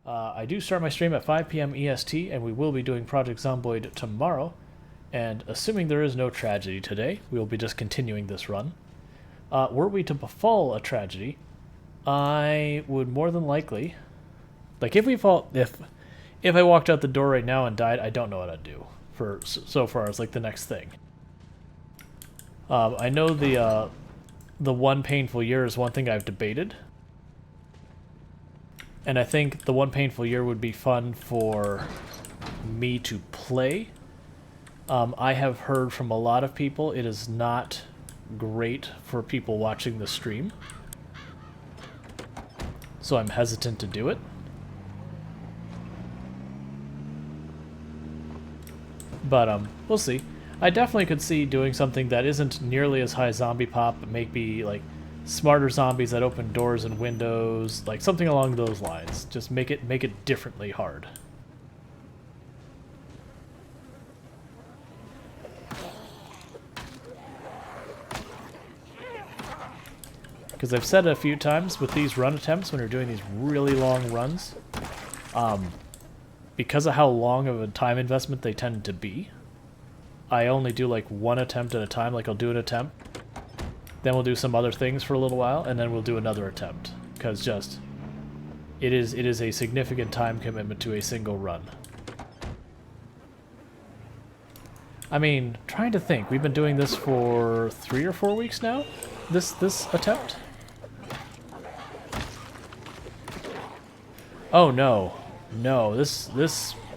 I do start my stream at 5 p.m. EST, and we will be doing Project Zomboid tomorrow. And assuming there is no tragedy today, we will be just continuing this run. Were we to befall a tragedy, I would more than likely, like if I walked out the door right now and died, I don't know what I'd do for so far as like the next thing. I know the one painful year is one thing I've debated. And I think the one painful year would be fun for me to play. I have heard from a lot of people it is not great for people watching the stream. So I'm hesitant to do it. But we'll see. I definitely could see doing something that isn't nearly as high zombie pop, but maybe like smarter zombies that open doors and windows, like something along those lines. Just make it differently hard. Because I've said it a few times with these run attempts when you're doing these really long runs, because of how long of a time investment they tend to be, I only do like one attempt at a time. Like I'll do an attempt, then we'll do some other things for a little while, and then we'll do another attempt. Because just, it is a significant time commitment to a single run. I mean, trying to think, we've been doing this for 3 or 4 weeks now? This attempt? Oh no. No,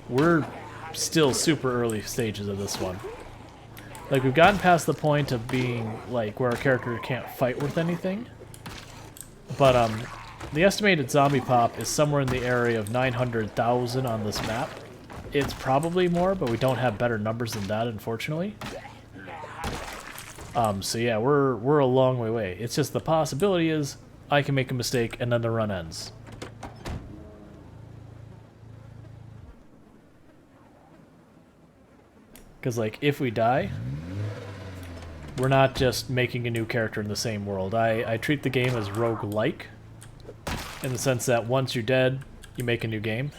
we're still super early stages of this one. Like, we've gotten past the point of being, like, where our character can't fight with anything. But, the estimated zombie pop is somewhere in the area of 900,000 on this map. It's probably more, but we don't have better numbers than that, unfortunately. So yeah, we're a long way away. It's just the possibility is I can make a mistake and then the run ends. Because, like, if we die, we're not just making a new character in the same world. I treat the game as roguelike, in the sense that once you're dead, you make a new game.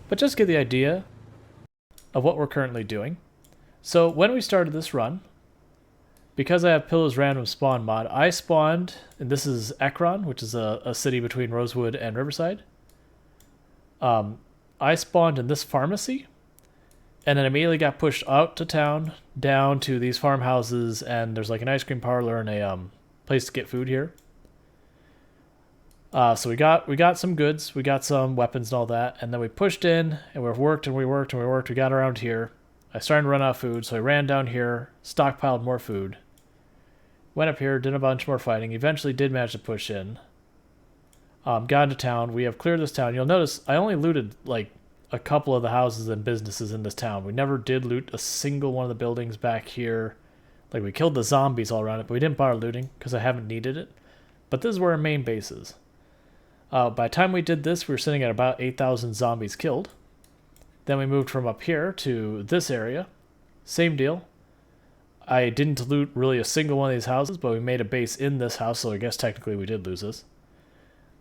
But just get the idea of what we're currently doing. So when we started this run, because I have Pillow's random spawn mod, I spawned, and this is Ekron, which is a city between Rosewood and Riverside. I spawned in this pharmacy, and then immediately got pushed out to town, down to these farmhouses, and there's like an ice cream parlor and a place to get food here. So we got some goods, we got some weapons and all that, and then we pushed in, and we worked and we worked and we worked. We got around here. I started to run out of food, so I ran down here, stockpiled more food, went up here, did a bunch more fighting. Eventually, did manage to push in. Got into town. We have cleared this town. You'll notice I only looted like a couple of the houses and businesses in this town. We never did loot a single one of the buildings back here. Like, we killed the zombies all around it, but we didn't bother looting because I haven't needed it. But this is where our main base is. By the time we did this, we were sitting at about 8,000 zombies killed. Then we moved from up here to this area. Same deal. I didn't loot really a single one of these houses, but we made a base in this house, so I guess technically we did lose this.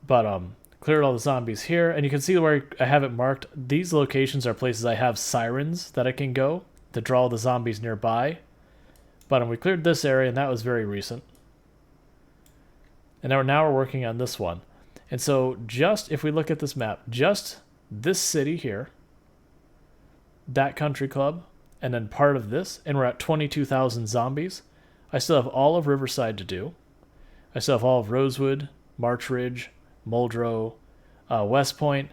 But, cleared all the zombies here, and you can see where I have it marked. These locations are places I have sirens that I can go to draw the zombies nearby. But we cleared this area, and that was very recent. And now we're working on this one. And so just, if we look at this map, just this city here, that country club, and then part of this, and we're at 22,000 zombies. I still have all of Riverside to do. I still have all of Rosewood, March Ridge, Muldrow, West Point.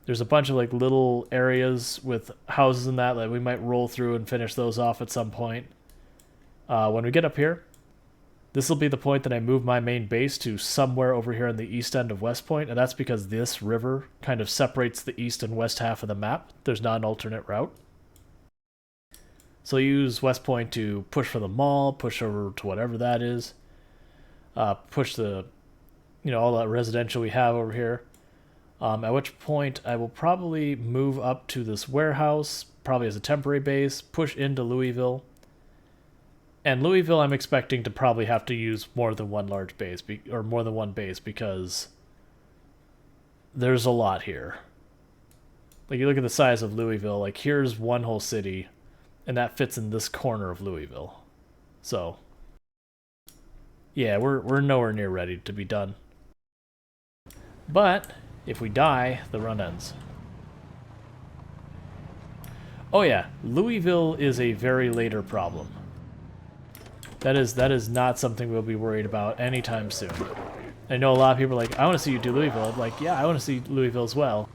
There's a bunch of like little areas with houses and that we might roll through and finish those off at some point. When we get up here, this will be the point that I move my main base to somewhere over here on the east end of West Point, and that's because this river kind of separates the east and west half of the map. There's not an alternate route. So I use West Point to push for the mall, push over to whatever that is, push the all that residential we have over here. At which point I will probably move up to this warehouse, probably as a temporary base, push into Louisville. And Louisville I'm expecting to probably have to use more than one large base, or more than one base, because there's a lot here. Like, you look at the size of Louisville, like, here's one whole city, and that fits in this corner of Louisville. So, yeah, we're nowhere near ready to be done. But, if we die, the run ends. Oh yeah, Louisville is a very later problem. That is not something we'll be worried about anytime soon. I know a lot of people are like, I want to see you do Louisville. I'm like, yeah, I want to see Louisville as well.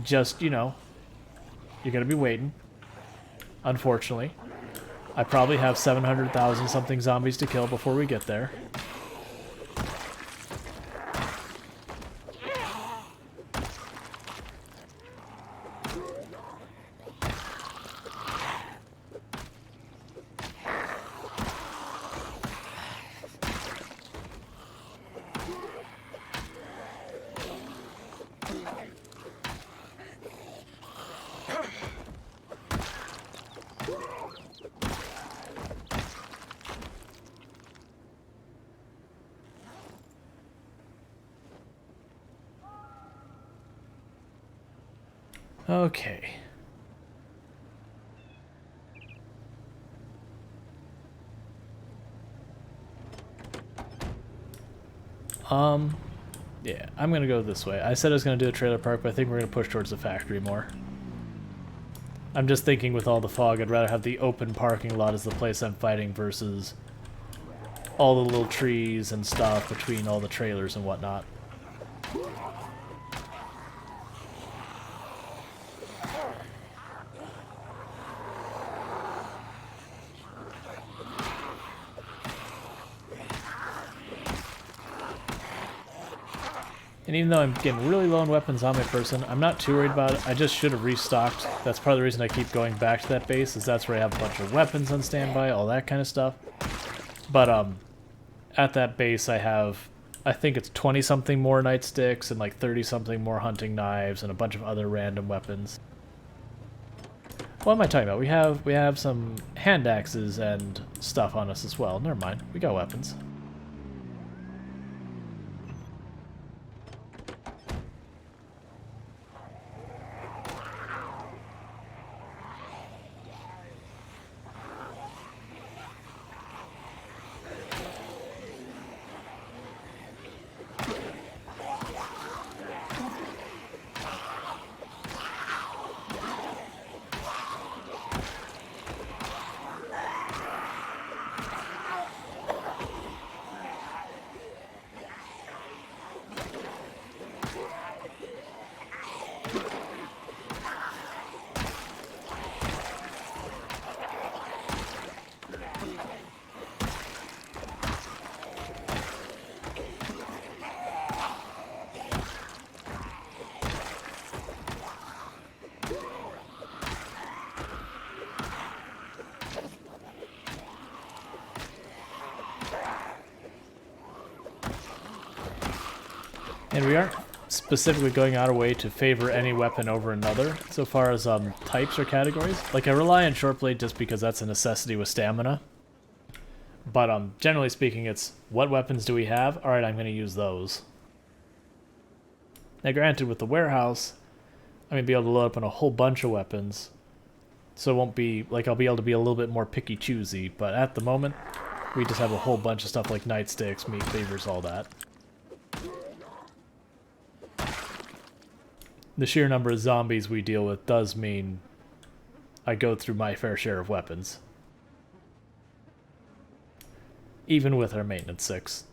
Just, you know, you're going to be waiting. Unfortunately. I probably have 700,000 something zombies to kill before we get there. Okay. Yeah, I'm gonna go this way. I said I was gonna do a trailer park, but I think we're gonna push towards the factory more. I'm just thinking with all the fog, I'd rather have the open parking lot as the place I'm fighting versus all the little trees and stuff between all the trailers and whatnot. And even though I'm getting really low on weapons on my person, I'm not too worried about it. I just should have restocked. That's part of the reason I keep going back to that base, is that's where I have a bunch of weapons on standby, all that kind of stuff. But at that base I have, I think it's 20-something more nightsticks and like 30-something more hunting knives and a bunch of other random weapons. What am I talking about? We have some hand axes and stuff on us as well. Never mind, we got weapons. And we aren't specifically going out of way to favor any weapon over another, so far as types or categories. Like, I rely on short blade just because that's a necessity with stamina. But generally speaking, it's what weapons do we have? Alright, I'm going to use those. Now granted, with the warehouse, I'm going to be able to load up on a whole bunch of weapons. So it won't be, like, I'll be able to be a little bit more picky-choosy, but at the moment, we just have a whole bunch of stuff like nightsticks, meat cleavers, all that. The sheer number of zombies we deal with does mean I go through my fair share of weapons. Even with our maintenance 6.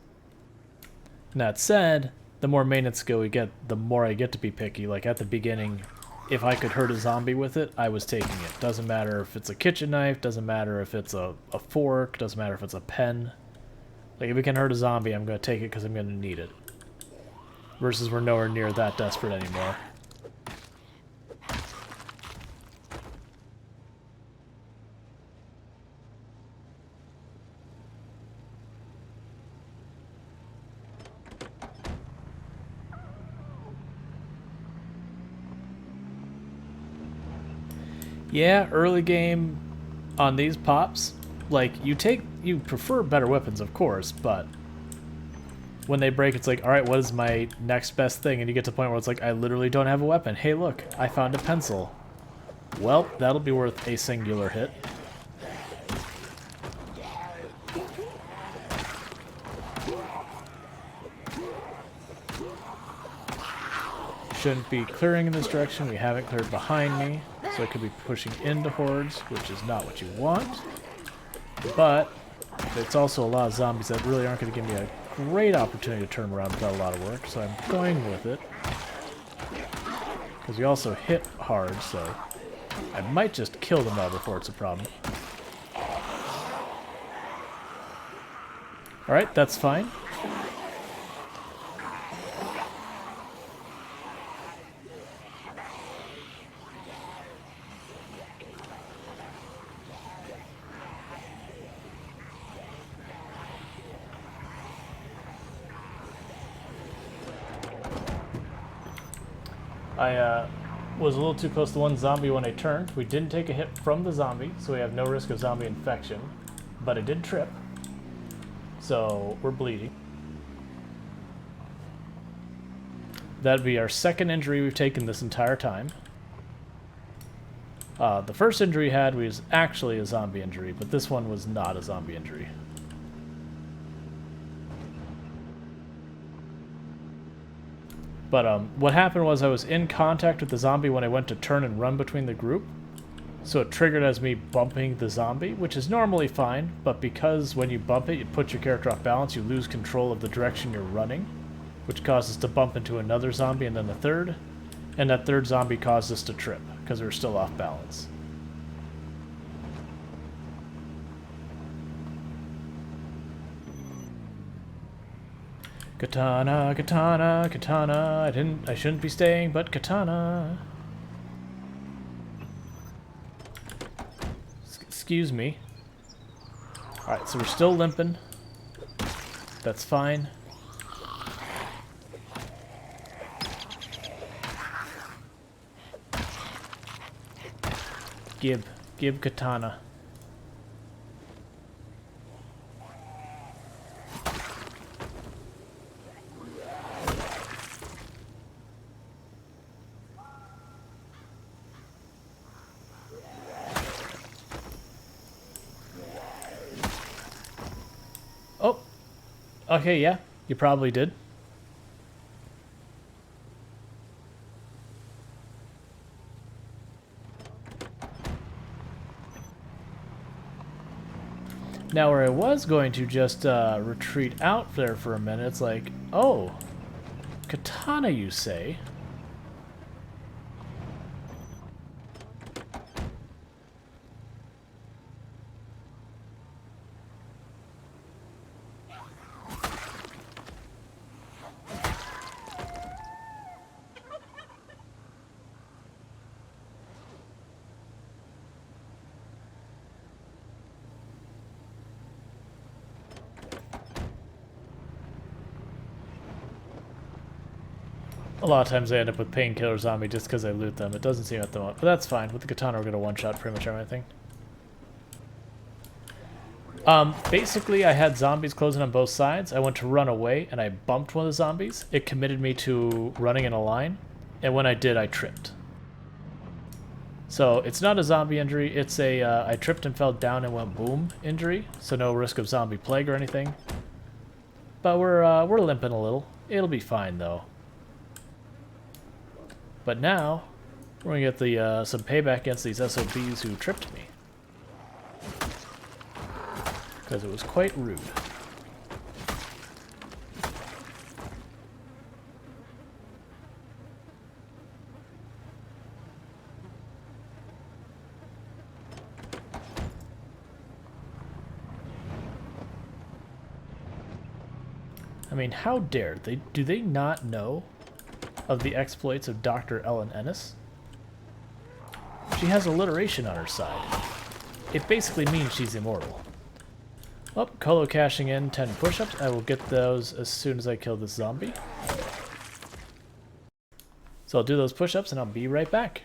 And that said, the more maintenance skill we get, the more I get to be picky. Like at the beginning, if I could hurt a zombie with it, I was taking it. Doesn't matter if it's a kitchen knife, doesn't matter if it's a fork, doesn't matter if it's a pen. Like if we can hurt a zombie, I'm going to take it because I'm going to need it. Versus we're nowhere near that desperate anymore. Yeah, early game on these pops, like, you prefer better weapons, of course, but when they break, it's like, all right, what is my next best thing? And you get to the point where it's like, I literally don't have a weapon. Hey, look, I found a pencil. Well, that'll be worth a singular hit. Shouldn't be clearing in this direction. We haven't cleared behind me, so I could be pushing into hordes, which is not what you want. But it's also a lot of zombies that really aren't going to give me a great opportunity to turn around without a lot of work, so I'm going with it. Because we also hit hard, so I might just kill them all before it's a problem. Alright, that's fine. I was a little too close to one zombie when I turned. We didn't take a hit from the zombie, so we have no risk of zombie infection. But I did trip, so we're bleeding. That'd be our second injury we've taken this entire time. The first injury we had was actually a zombie injury, but this one was not a zombie injury. But what happened was I was in contact with the zombie when I went to turn and run between the group. So it triggered as me bumping the zombie, which is normally fine, but because when you bump it, it puts your character off balance, you lose control of the direction you're running, which causes us to bump into another zombie and then a third, and that third zombie caused us to trip, because we were still off balance. Katana, katana, katana. I shouldn't be staying, but katana. Excuse me. Alright, so we're still limping. That's fine. Give katana. Oh, okay, yeah, you probably did. Now, where I was going to just retreat out there for a minute, it's like, oh, katana, you say? A lot of times I end up with painkiller zombie just because I loot them. It doesn't seem at the moment, but that's fine. With the katana, we're going to one-shot pretty much everything. Basically, I had zombies closing on both sides. I went to run away, and I bumped one of the zombies. It committed me to running in a line, and when I did, I tripped. So it's not a zombie injury. It's a I tripped and fell down and went boom injury. So no risk of zombie plague or anything. But we're limping a little. It'll be fine though. But now, we're going to get the some payback against these SOBs who tripped me. Because it was quite rude. I mean, how dare they? Do they not know of the exploits of Dr. Ellen Ennis? She has alliteration on her side. It basically means she's immortal. Oh, Colo cashing in 10 push-ups. I will get those as soon as I kill this zombie. So I'll do those push-ups and I'll be right back.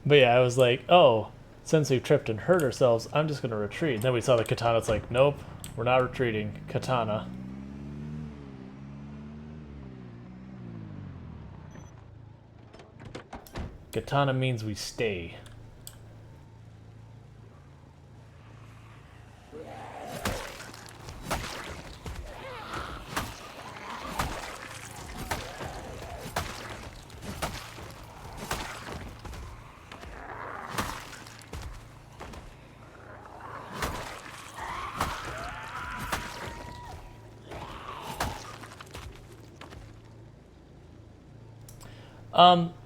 But yeah, I was like, oh, since we've tripped and hurt ourselves, I'm just gonna retreat. And then we saw the katana. It's like, nope, we're not retreating. Katana. Katana means we stay.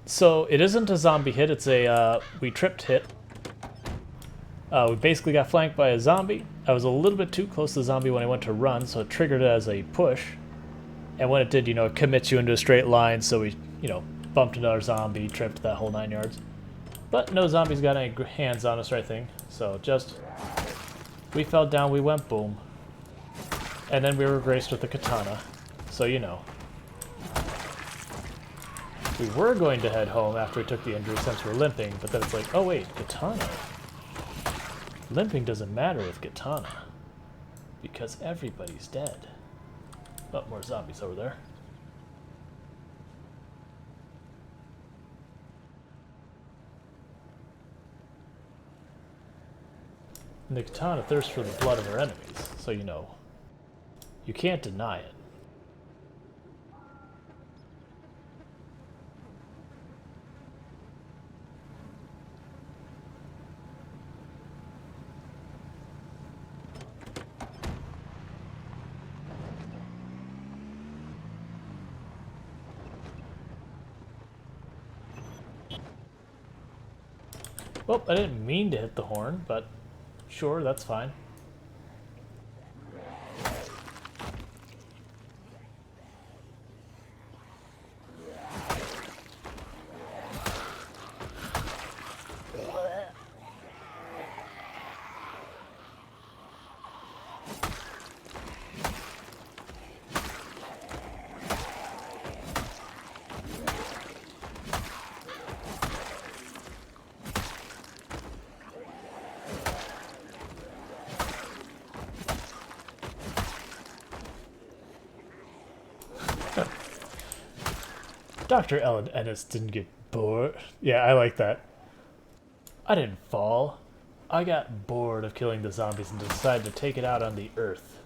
So it isn't a zombie hit, it's a, we tripped hit. We basically got flanked by a zombie. I was a little bit too close to the zombie when I went to run, so it triggered it as a push. And when it did, it commits you into a straight line, so we, bumped another zombie, tripped that whole 9 yards. But no zombies got any hands on us or anything, so just, we fell down, we went boom. And then we were graced with the katana, so We were going to head home after we took the injury since we're limping, but then it's like, oh wait, katana. Limping doesn't matter with katana, because everybody's dead. Oh, more zombies over there. And the katana thirsts for the blood of her enemies, so you can't deny it. Well, I didn't mean to hit the horn, but sure, that's fine. Dr. Ellen Ennis didn't get bored. Yeah, I like that. I didn't fall. I got bored of killing the zombies and decided to take it out on the earth.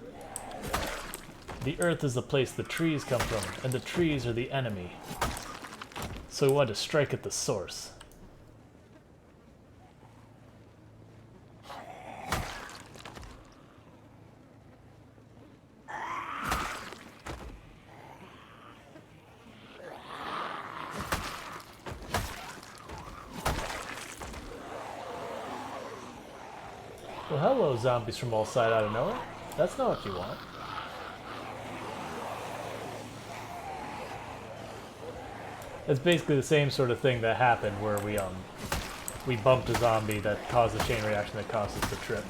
The earth is the place the trees come from, and the trees are the enemy. So we wanted to strike at the source. Well, hello, zombies from all sides out of nowhere. That's not what you want. It's basically the same sort of thing that happened where we bumped a zombie that caused a chain reaction that caused us to trip.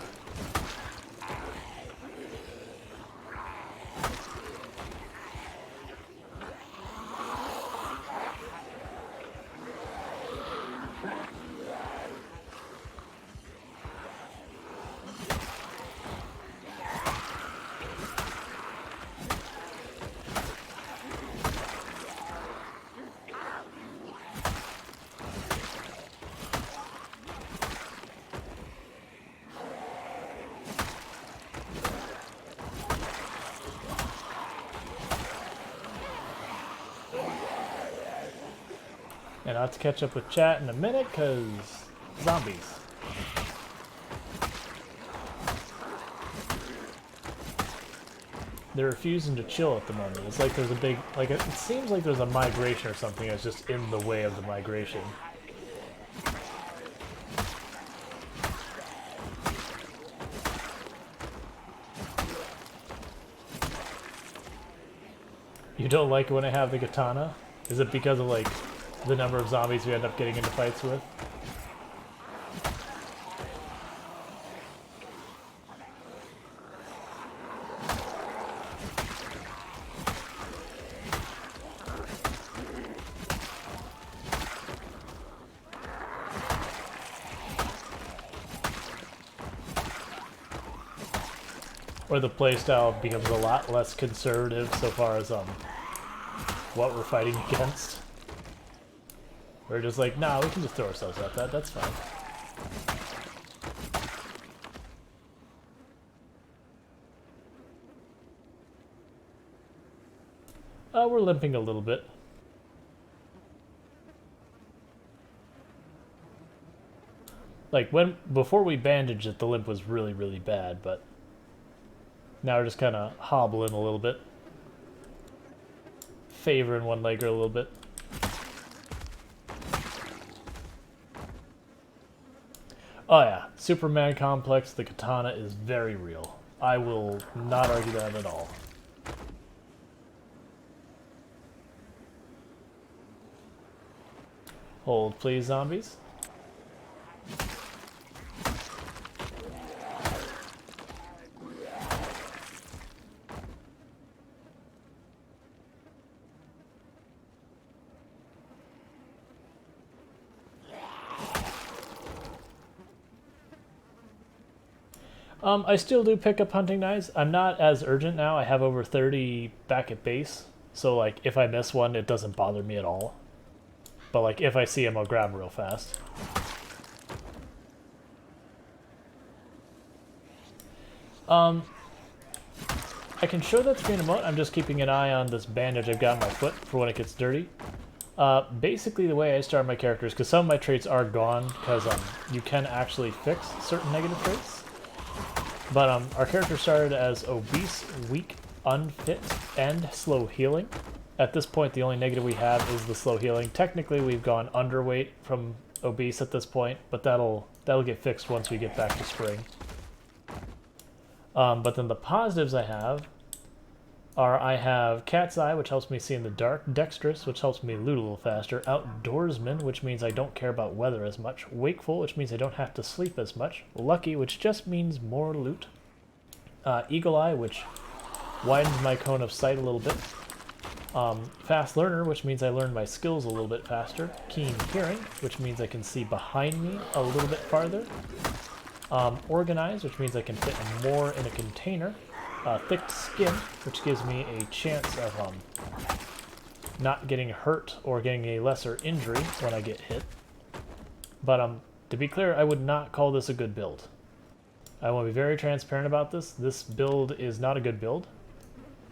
And I'll have to catch up with chat in a minute, because zombies. They're refusing to chill at the moment. It's like there's a big, it seems like there's a migration or something that's just in the way of the migration. You don't like it when I have the katana? Is it because of the number of zombies we end up getting into fights with? Or the playstyle becomes a lot less conservative so far as what we're fighting against. We're just like, nah, we can just throw ourselves at that, that's fine. We're limping a little bit. Like, before we bandaged it, the limp was really, really bad, but now we're just kind of hobbling a little bit. Favoring one legger a little bit. Oh yeah, Superman complex, the katana is very real. I will not argue that at all. Hold please, zombies. I still do pick up hunting knives. I'm not as urgent now. I have over 30 back at base. So, like, if I miss one, it doesn't bother me at all. But, like, if I see him, I'll grab him real fast. I can show that screen emote. I'm just keeping an eye on this bandage I've got on my foot for when it gets dirty. Basically, the way I start my characters, because some of my traits are gone, because you can actually fix certain negative traits. But our character started as obese, weak, unfit, and slow healing. At this point, the only negative we have is the slow healing. Technically, we've gone underweight from obese at this point, but that'll get fixed once we get back to spring. But then the positives I have are I have Cat's Eye, which helps me see in the dark, Dexterous, which helps me loot a little faster, Outdoorsman, which means I don't care about weather as much, Wakeful, which means I don't have to sleep as much, Lucky, which just means more loot, Eagle Eye, which widens my cone of sight a little bit, Fast Learner, which means I learn my skills a little bit faster, Keen Hearing, which means I can see behind me a little bit farther, Organize, which means I can fit more in a container, Thick Skin, which gives me a chance of not getting hurt or getting a lesser injury when I get hit. But to be clear, I would not call this a good build. I want to be very transparent about this. This build is not a good build.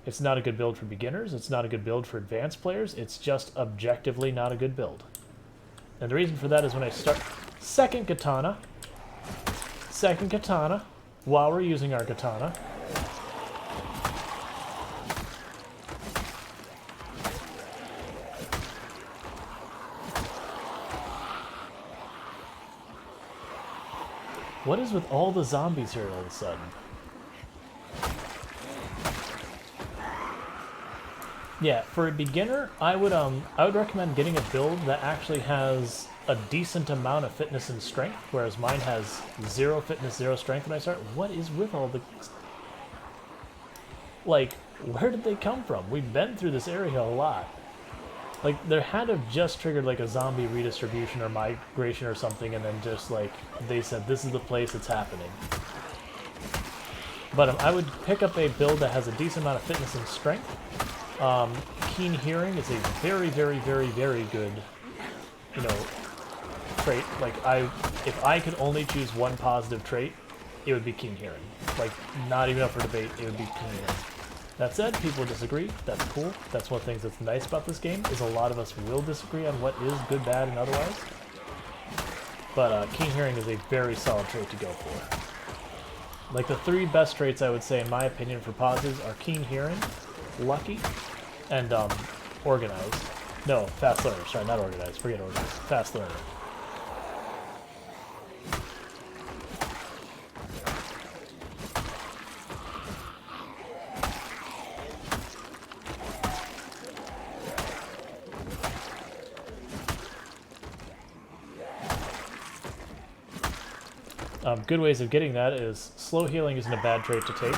It's not a good build for beginners. It's not a good build for advanced players. It's just objectively not a good build. And the reason for that is when I start... Second katana, while we're using our katana. What is with all the zombies here all of a sudden? Yeah, for a beginner, I would recommend getting a build that actually has a decent amount of fitness and strength, whereas mine has 0 fitness, 0 strength when I start. What is with all the... Like, where did they come from? We've been through this area a lot. Like, there had to have just triggered, like, a zombie redistribution or migration or something, and then just, like, they said, this is the place it's happening. But I would pick up a build that has a decent amount of fitness and strength. Keen Hearing is a very, very, very, very good, you know, trait. Like, if I could only choose one positive trait, it would be Keen Hearing. Like, not even up for debate, it would be Keen Hearing. That said, people disagree. That's cool. That's one of the things that's nice about this game, is a lot of us will disagree on what is good, bad, and otherwise. But Keen Hearing is a very solid trait to go for. Like, the 3 best traits, I would say, in my opinion, for positives are Keen Hearing, Lucky, and Organized. No, Fast Learner. Sorry, not Organized. Forget Organized. Fast Learner. Good ways of getting that is slow healing isn't a bad trait to take,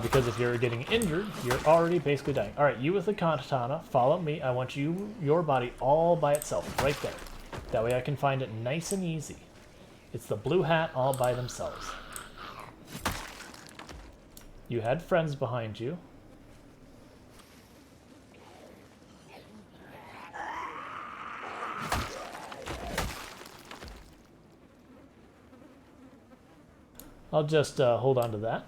because if you're getting injured, you're already basically dying. All right, you with the katana, follow me. I want your body all by itself, right there. That way I can find it nice and easy. It's the blue hat all by themselves. You had friends behind you. I'll just hold on to that.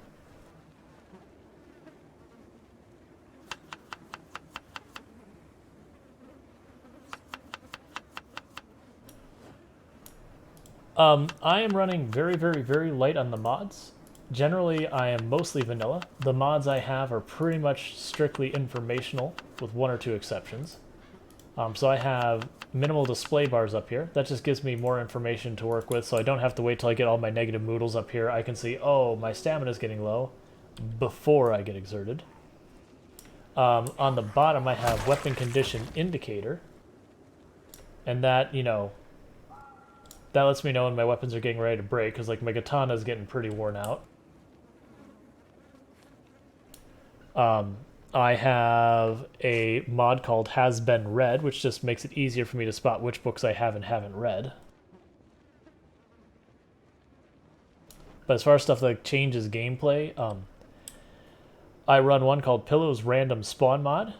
I am running very, very, very light on the mods. Generally, I am mostly vanilla. The mods I have are pretty much strictly informational, with one or two exceptions. So I have minimal display bars up here. That just gives me more information to work with, so I don't have to wait till I get all my negative moodles up here. I can see, oh, my stamina's getting low before I get exerted. On the bottom, I have weapon condition indicator. And that, you know, that lets me know when my weapons are getting ready to break, because like my katana is getting pretty worn out. I have a mod called Has Been Read, which just makes it easier for me to spot which books I have and haven't read. But as far as stuff that changes gameplay, I run one called Pillow's Random Spawn Mod.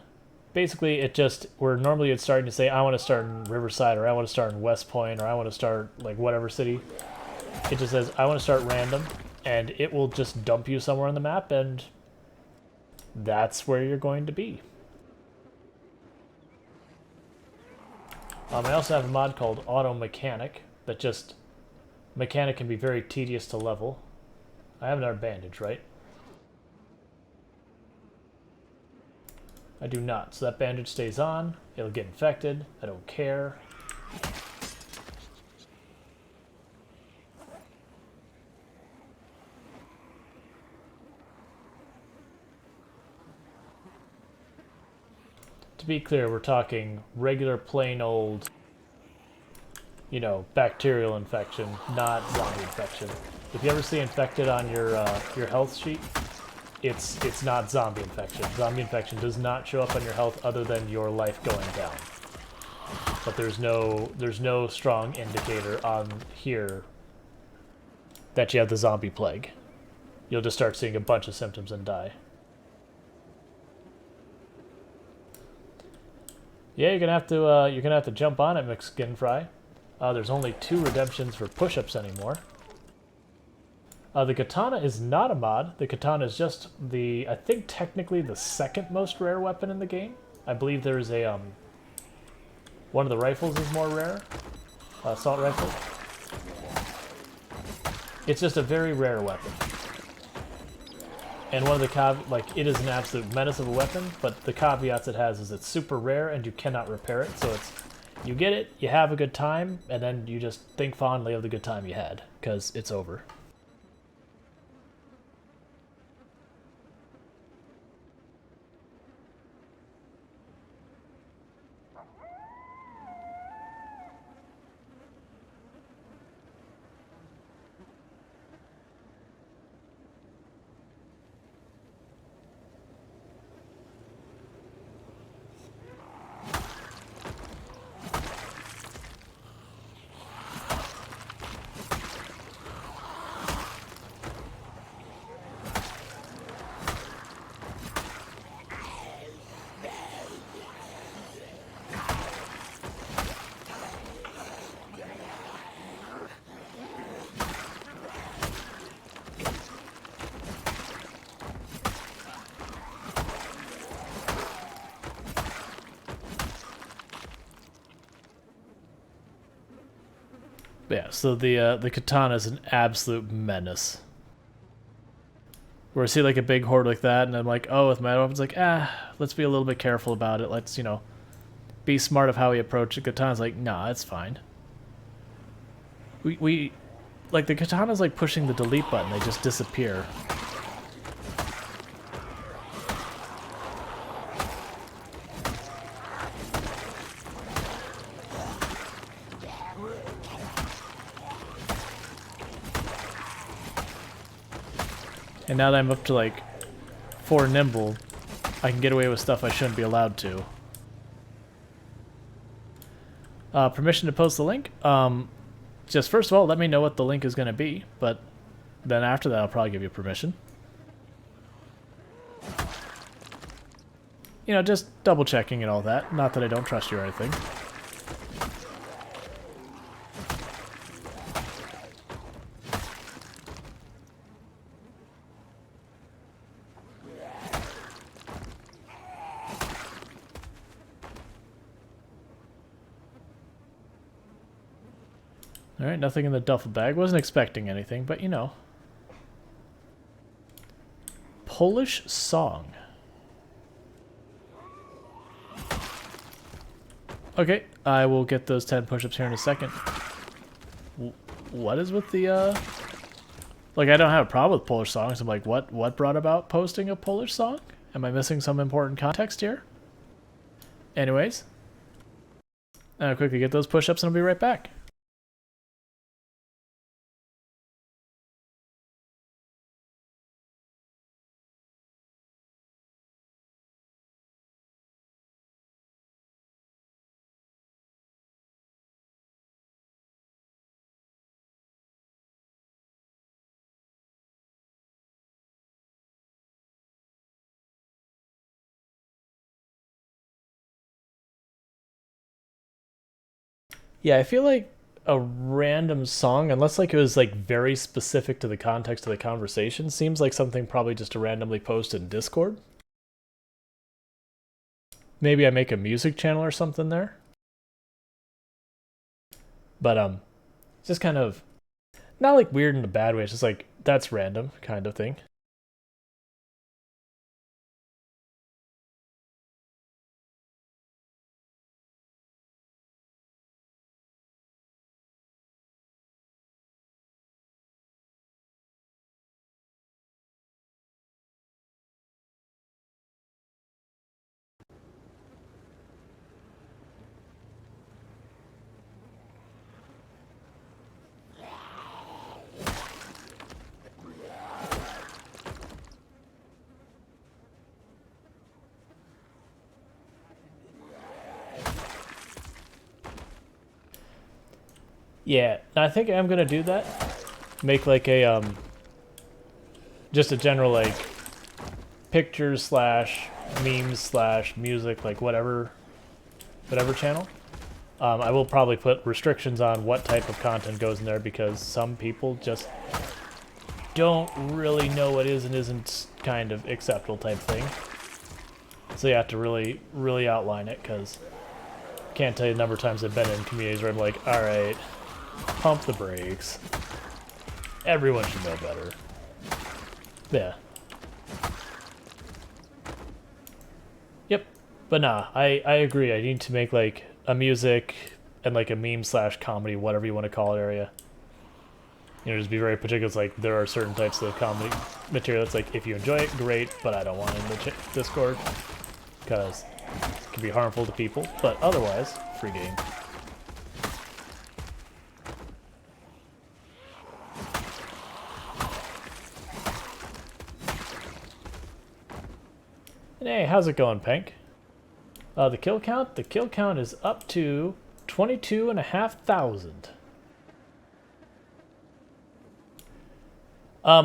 Basically, it just, where normally it's starting to say, I want to start in Riverside, or I want to start in West Point, or I want to start, like, whatever city. It just says, I want to start random, and it will just dump you somewhere on the map, and that's where you're going to be. I also have a mod called Auto Mechanic, that just, mechanic can be very tedious to level. I have another bandage, right? I do not, so that bandage stays on. It'll get infected. I don't care. To be clear, we're talking regular, plain old, you know, bacterial infection, not zombie infection. If you ever see infected on your health sheet, it's not zombie infection. Zombie infection does not show up on your health other than your life going down. But there's no strong indicator on here that you have the zombie plague. You'll just start seeing a bunch of symptoms and die. Yeah, you're gonna have to jump on it, Mexican Fry. There's only 2 redemptions for push-ups anymore. The katana is not a mod. The katana is just I think technically the second most rare weapon in the game. I believe there's a, one of the rifles is more rare. Assault rifle. It's just a very rare weapon. And one of the like, it is an absolute menace of a weapon, but the caveats it has is it's super rare and you cannot repair it, so it's, you get it, you have a good time, and then you just think fondly of the good time you had, because it's over. Yeah, so the katana is an absolute menace. Where I see like a big horde like that, and I'm like, oh, with my weapons, like, let's be a little bit careful about it. Let's, you know, be smart of how we approach it. Katana's like, nah, it's fine. We like, the katana's like pushing the delete button, they just disappear. And now that I'm up to like 4 nimble, I can get away with stuff I shouldn't be allowed to. Permission to post the link? Just first of all, let me know what the link is going to be, but then after that I'll probably give you permission. you know, just double checking and all that. Not that I don't trust you or anything. Alright, nothing in the duffel bag. Wasn't expecting anything, but you know. Polish song. Okay, I will get those 10 push-ups here in a second. What is with the, Like, I don't have a problem with Polish songs. I'm like, what brought about posting a Polish song? Am I missing some important context here? Anyways. I'll quickly get those push-ups and I'll be right back. Yeah, I feel like a random song, unless like it was like very specific to the context of the conversation, seems like something probably just to randomly post in Discord. Maybe I make a music channel or something there. But just kind of not like weird in a bad way, it's just like that's random kind of thing. Yeah, I think I'm gonna do that. Make like a just a general like pictures slash memes slash music, like whatever channel. I will probably put restrictions on what type of content goes in there because some people just don't really know what is and isn't kind of acceptable type thing. So you have to really outline it because I can't tell you the number of times I've been in communities where I'm like, all right, pump the brakes. Everyone should know better. Yeah. Yep. But nah, I agree. I need to make like a music and like a meme slash comedy, whatever you want to call it, area. You know, just be very particular. It's like there are certain types of comedy material that's like, if you enjoy it, great, but I don't want it in the Discord because it can be harmful to people. But otherwise, free game. And hey, how's it going, Pank? The kill count? The kill count is up to 22,500.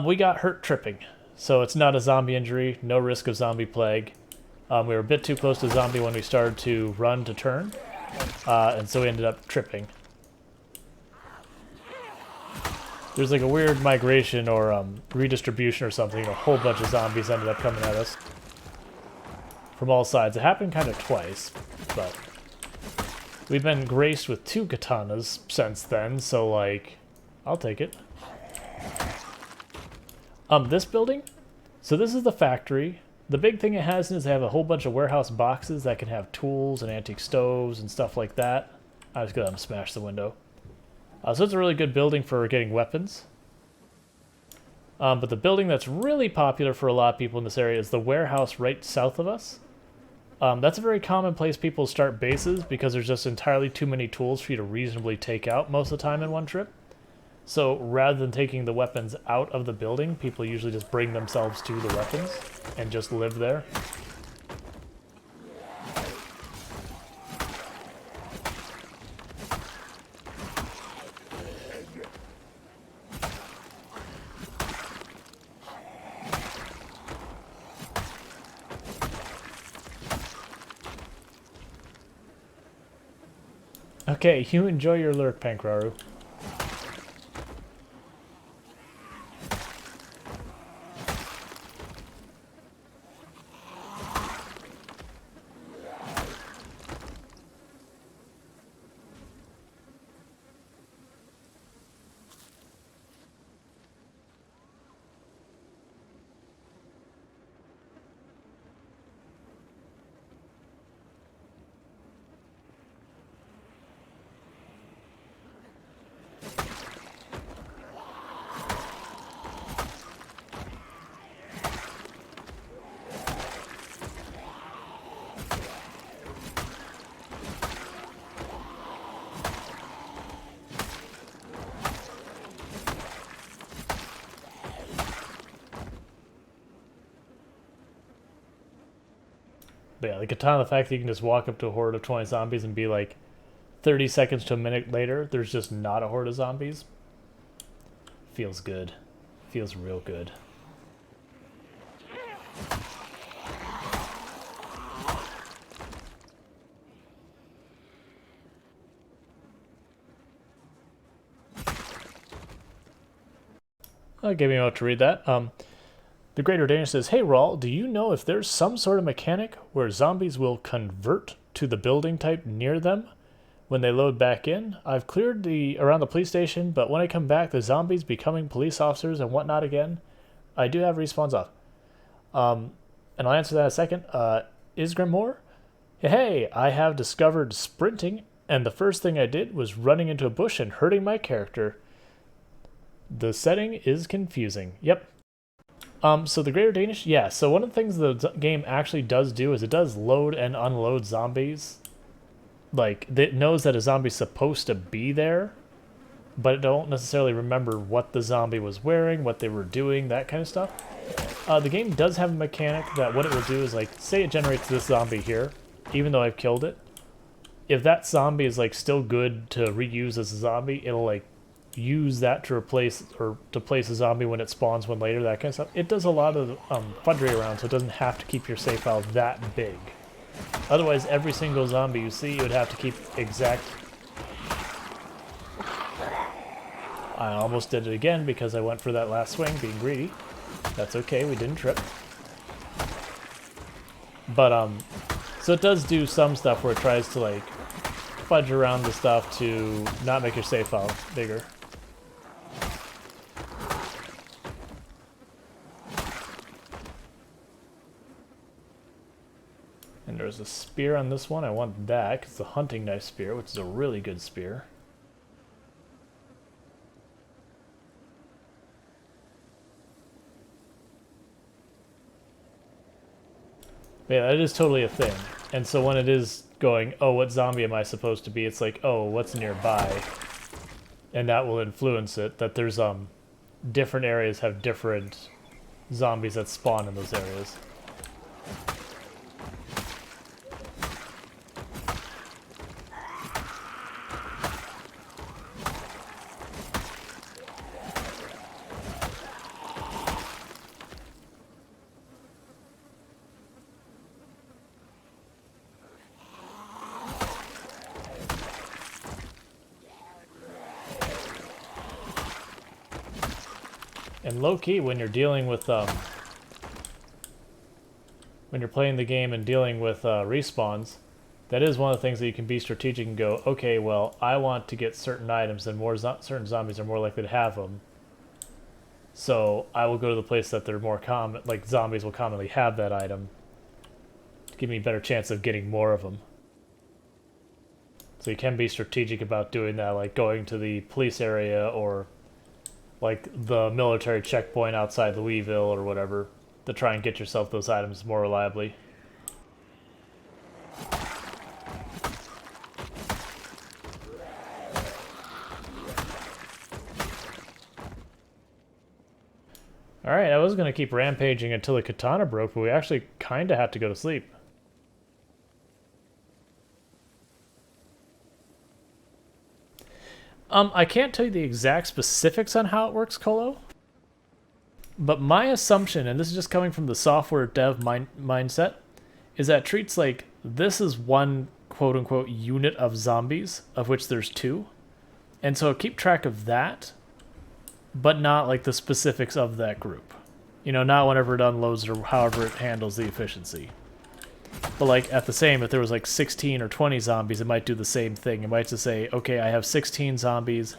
We got hurt tripping, so it's not a zombie injury, no risk of zombie plague. We were a bit too close to zombie when we started to run to turn, and so we ended up tripping. There's like a weird migration or redistribution or something. A whole bunch of zombies ended up coming at us from all sides. It happened kind of twice, but we've been graced with 2 katanas since then, so like, I'll take it. This building, so this is the factory. The big thing it has is they have a whole bunch of warehouse boxes that can have tools and antique stoves and stuff like that. I was gonna smash the window. So it's a really good building for getting weapons. But the building that's really popular for a lot of people in this area is the warehouse right south of us. That's a very common place people start bases because there's just entirely too many tools for you to reasonably take out most of the time in one trip. So rather than taking the weapons out of the building, people usually just bring themselves to the weapons and just live there. Okay, you enjoy your lurk, Pankraru. But yeah, the katana, the fact that you can just walk up to a horde of 20 zombies and be like 30 seconds to a minute later, there's just not a horde of zombies. Feels good. Feels real good. Gave me a moment to read that. The Greater Danish says, "Hey Rawl, do you know if there's some sort of mechanic where zombies will convert to the building type near them when they load back in? I've cleared around the police station, but when I come back, the zombies becoming police officers and whatnot again. I do have respawns off." And I'll answer that in a second. Isgrim Moore? Hey, I have discovered sprinting, and the first thing I did was running into a bush and hurting my character. The setting is confusing. Yep. So the Greater Danish, yeah, so one of the things the game actually does do is it does load and unload zombies. Like, it knows that a zombie's supposed to be there, but it don't necessarily remember what the zombie was wearing, what they were doing, that kind of stuff. The game does have a mechanic that what it will do is, like, say it generates this zombie here, even though I've killed it. If that zombie is, like, still good to reuse as a zombie, it'll, like, use that to replace or to place a zombie when it spawns one later, that kind of stuff. It does a lot of fudgery around, so it doesn't have to keep your save file that big. Otherwise, every single zombie you see, you would have to keep exact... I almost did it again because I went for that last swing, being greedy. That's okay, we didn't trip. But, so it does do some stuff where it tries to, like, fudge around the stuff to not make your save file bigger. And there's a spear on this one. I want that because it's a hunting knife spear, which is a really good spear. But yeah, that is totally a thing. And so when it is going, oh, what zombie am I supposed to be? It's like, oh, what's nearby? And that will influence it. That there's different areas have different zombies that spawn in those areas. And low-key, when you're dealing with, when you're playing the game and dealing with respawns, that is one of the things that you can be strategic and go, okay, well, I want to get certain items and certain zombies are more likely to have them. So I will go to the place that they're more common, like zombies will commonly have that item to give me a better chance of getting more of them. So you can be strategic about doing that, like going to the police area or like the military checkpoint outside Louisville or whatever, to try and get yourself those items more reliably. Alright, I was going to keep rampaging until the katana broke, but we actually kind of have to go to sleep. I can't tell you the exact specifics on how it works, Colo. But my assumption, and this is just coming from the software dev mindset, is that it treats like this is one quote-unquote unit of zombies, of which there's 2. And so keep track of that, but not like the specifics of that group. You know, not whenever it unloads or however it handles the efficiency. But like at the same, if there was like 16 or 20 zombies, it might do the same thing. It might just say, okay, I have 16 zombies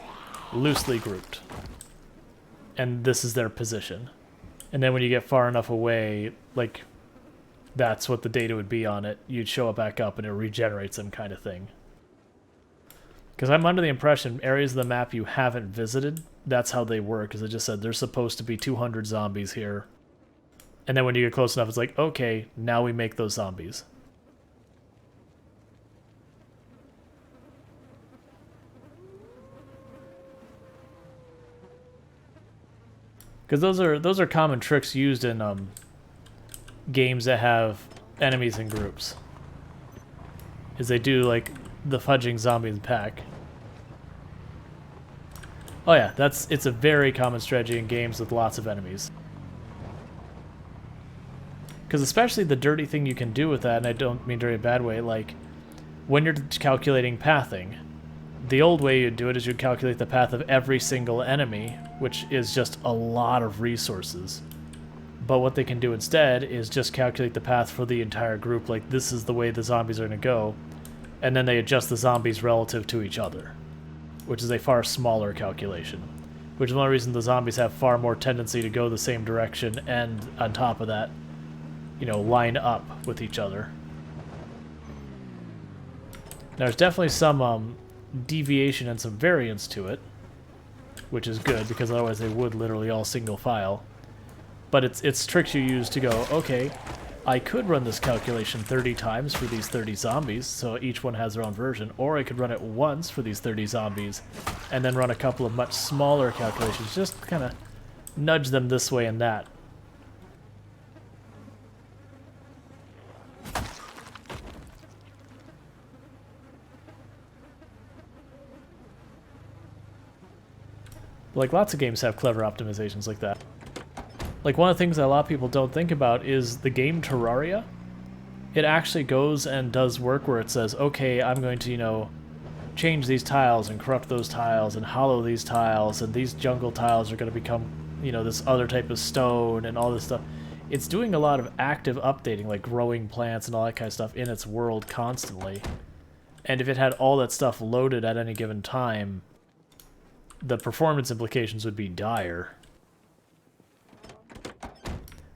loosely grouped. And this is their position. And then when you get far enough away, like that's what the data would be on it. You'd show it back up and it regenerates them kind of thing. Because I'm under the impression areas of the map you haven't visited, that's how they work. Because it just said there's supposed to be 200 zombies here. And then when you get close enough, it's like, okay, now we make those zombies. Because those are common tricks used in games that have enemies in groups. Is they do like the fudging zombie in the pack. Oh yeah, it's a very common strategy in games with lots of enemies. Because especially the dirty thing you can do with that, and I don't mean dirty in a bad way, like when you're calculating pathing, the old way you'd do it is you'd calculate the path of every single enemy, which is just a lot of resources. But what they can do instead is just calculate the path for the entire group, like this is the way the zombies are going to go, and then they adjust the zombies relative to each other, which is a far smaller calculation. Which is one reason the zombies have far more tendency to go the same direction, and on top of that, you know, line up with each other. There's definitely some deviation and some variance to it, which is good, because otherwise they would literally all single file. But it's tricks you use to go, okay, I could run this calculation 30 times for these 30 zombies, so each one has their own version, or I could run it once for these 30 zombies, and then run a couple of much smaller calculations, just kind of nudge them this way and that. Like, lots of games have clever optimizations like that. Like, one of the things that a lot of people don't think about is the game Terraria. It actually goes and does work where it says, okay, I'm going to, you know, change these tiles and corrupt those tiles and hollow these tiles, and these jungle tiles are going to become, you know, this other type of stone and all this stuff. It's doing a lot of active updating, like growing plants and all that kind of stuff in its world constantly. And if it had all that stuff loaded at any given time, the performance implications would be dire.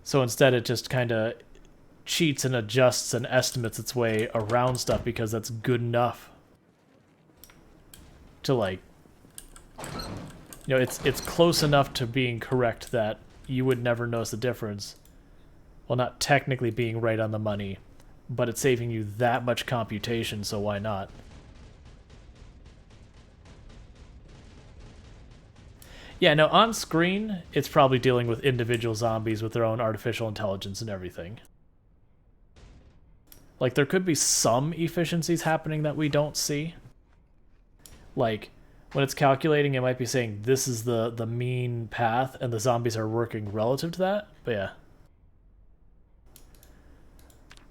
So instead it just kind of cheats and adjusts and estimates its way around stuff because that's good enough to, like, you know, it's close enough to being correct that you would never notice the difference. Well, not technically being right on the money, but it's saving you that much computation, so why not? Yeah, no, on screen, it's probably dealing with individual zombies with their own artificial intelligence and everything. Like, there could be some efficiencies happening that we don't see. Like, when it's calculating, it might be saying this is the mean path, and the zombies are working relative to that. But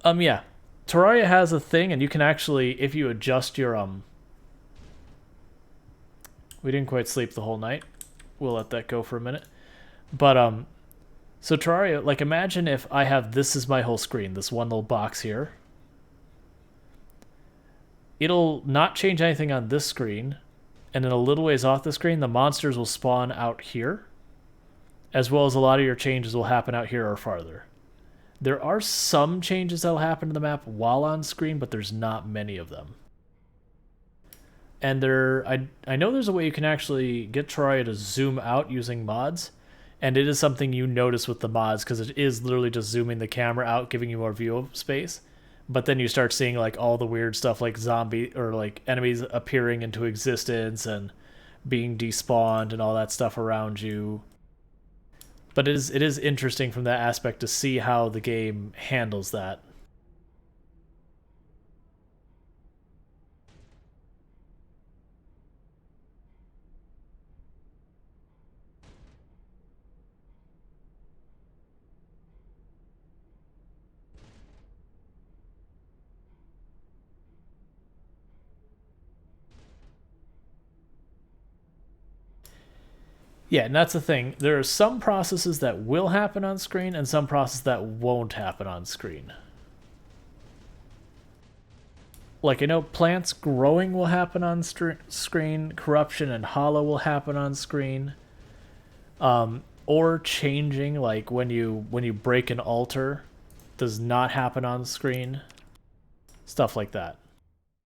yeah. Yeah. Terraria has a thing, and you can actually, if you adjust your, We didn't quite sleep the whole night. We'll let that go for a minute. But, so Terraria, like, imagine if I have this is my whole screen, this one little box here. It'll not change anything on this screen, and then a little ways off the screen, the monsters will spawn out here, as well as a lot of your changes will happen out here or farther. There are some changes that'll happen to the map while on screen, but there's not many of them. And I know there's a way you can actually get Terraria to zoom out using mods, and it is something you notice with the mods, because it is literally just zooming the camera out, giving you more view space. But then you start seeing like all the weird stuff, like zombie or like enemies appearing into existence and being despawned and all that stuff around you. But it is interesting from that aspect to see how the game handles that. Yeah, and that's the thing. There are some processes that will happen on screen and some processes that won't happen on screen. Like, I know plants growing will happen on screen, corruption and hollow will happen on screen. Or changing, like when you break an altar, does not happen on screen. Stuff like that.